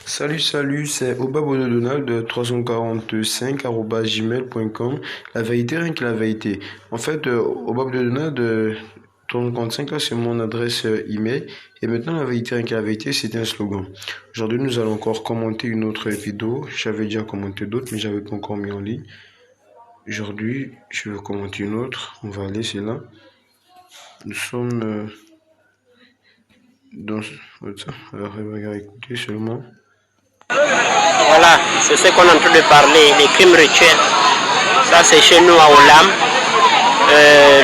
Salut, c'est Obabododonald de 345@gmail.com. La vérité, rien que la vérité. En fait, Obabododonald de 345, là, c'est mon adresse email. Et maintenant, la vérité, rien que la vérité, c'est un slogan. Aujourd'hui, nous allons encore commenter une autre vidéo. J'avais déjà commenté d'autres, mais j'avais pas encore mis en ligne. Aujourd'hui, je vais commenter une autre. On va aller, c'est là. Nous sommes dans... Alors, regarde, écoutez seulement. Voilà, c'est ce qu'on est en train de parler, les crimes rituels. Ça, c'est chez nous à Olam.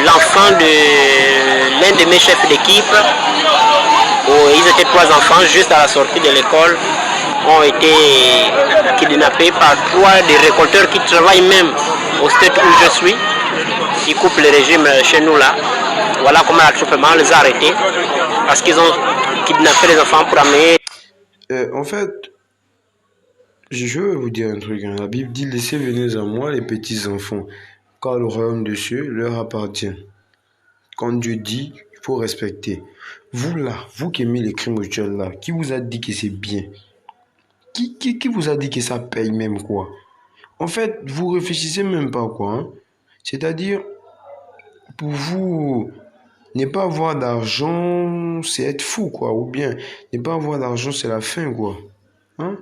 L'enfant de l'un de mes chefs d'équipe, ils étaient 3 enfants juste à la sortie de l'école, ont été kidnappés par 3 des récolteurs qui travaillent même au stade où je suis. Ils coupent le régime chez nous là. Voilà comment l'attroupement les a arrêtés parce qu'ils ont kidnappé les enfants pour amener. En fait, je veux vous dire un truc. La Bible dit: laissez venir à moi les petits enfants, car le royaume de cieux leur appartient. Quand Dieu dit, il faut respecter. Vous là, vous qui aimez les crimes rituels là, qui vous a dit que c'est bien? Qui vous a dit que ça paye même quoi? En fait, vous réfléchissez même pas quoi. Hein? C'est-à-dire, pour vous, ne pas avoir d'argent, c'est être fou quoi. Ou bien, ne pas avoir d'argent, c'est la fin quoi. Hein?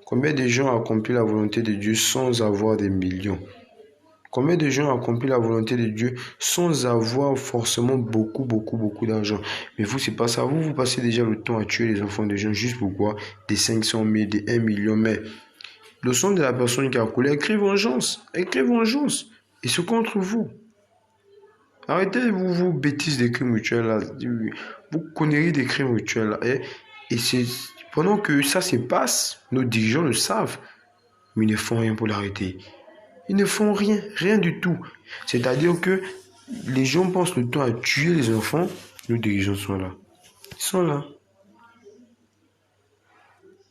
Combien de gens ont accompli la volonté de Dieu sans avoir des millions? Combien de gens ont accompli la volonté de Dieu sans avoir forcément beaucoup d'argent? Mais vous, c'est pas ça. Vous passez déjà le temps à tuer les enfants des gens juste pour quoi? Des 500 000, des 1 million. Mais le sang de la personne qui a coulé, écrit vengeance. Écrit vengeance. Et c'est contre vous. Arrêtez vos bêtises des crimes rituels là. Vos conneries des crimes rituels là. Et c'est pendant que ça se passe, nos dirigeants le savent, mais ils ne font rien pour l'arrêter. Ils ne font rien du tout. C'est-à-dire que les gens passent le temps à tuer les enfants, nos dirigeants sont là. Ils sont là.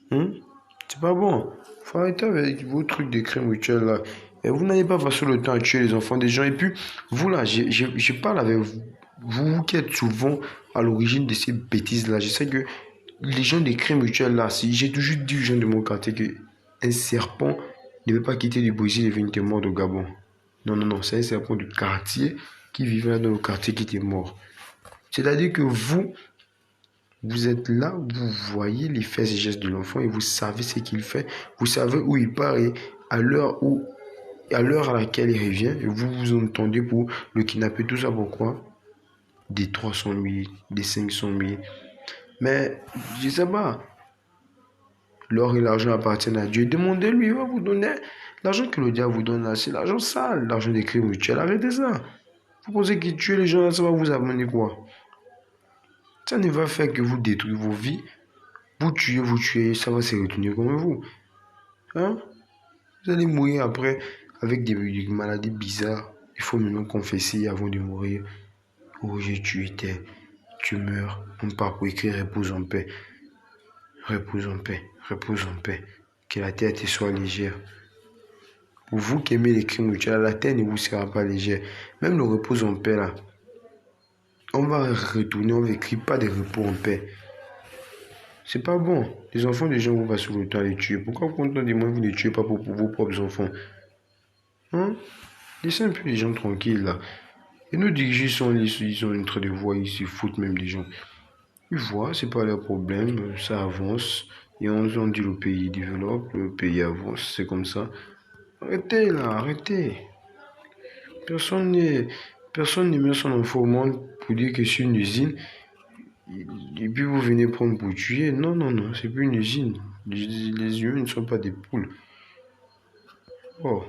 C'est pas bon. Faut arrêter avec vos trucs de crimes rituels là. Et vous n'allez pas passer le temps à tuer les enfants des gens. Et puis, vous là, je parle avec vous. Vous qui êtes souvent à l'origine de ces bêtises là. Je sais que les gens des crimes rituels là, si j'ai toujours dit aux gens de mon quartier que un serpent ne veut pas quitter le Brésil et venir te mordre au Gabon. Non, c'est un serpent du quartier qui vivait là dans le quartier qui était mort. C'est-à-dire que vous êtes là, vous voyez les faits et gestes de l'enfant et vous savez ce qu'il fait, vous savez où il part et à l'heure à laquelle il revient, et vous vous entendez pour le kidnapper. Tout ça pourquoi? Des 300 000, des 500 000. Mais je sais pas. L'or et l'argent appartiennent à Dieu. Demandez-lui, il va vous donner. L'argent que le diable vous donne là, c'est l'argent sale, l'argent des crimes rituels. Arrêtez ça. Vous pensez que tuer les gens là, ça va vous amener quoi? Ça ne va faire que vous détruire vos vies. Vous tuez, ça va se retourner comme vous. Hein? Vous allez mourir après avec des maladies bizarres. Il faut maintenant confesser avant de mourir. Oh, j'ai tué tu meurs. On part pour écrire repose en paix. Repose en paix, repose en paix. Que la terre te soit légère. Pour vous qui aimez les crimes rituels, la terre ne vous sera pas légère. Même le repos en paix là. On va retourner, on va écrire pas de repos en paix. C'est pas bon. Les enfants des gens, vous passez le temps à les tuer. Pourquoi vous comptez des mois, vous ne les tuez pas pour vos propres enfants? Hein? Laissez un peu les gens tranquilles là. Et nos dirigeants ils sont en train de voir, ils se foutent même des gens. Ils voient, c'est pas leur problème, ça avance. Et on dit le pays développe, le pays avance, c'est comme ça. Arrêtez là, arrêtez. Personne ne met son enfant au monde pour dire que c'est une usine. Et puis vous venez prendre pour tuer. Non, c'est plus une usine. Les humains ne sont pas des poules. Oh.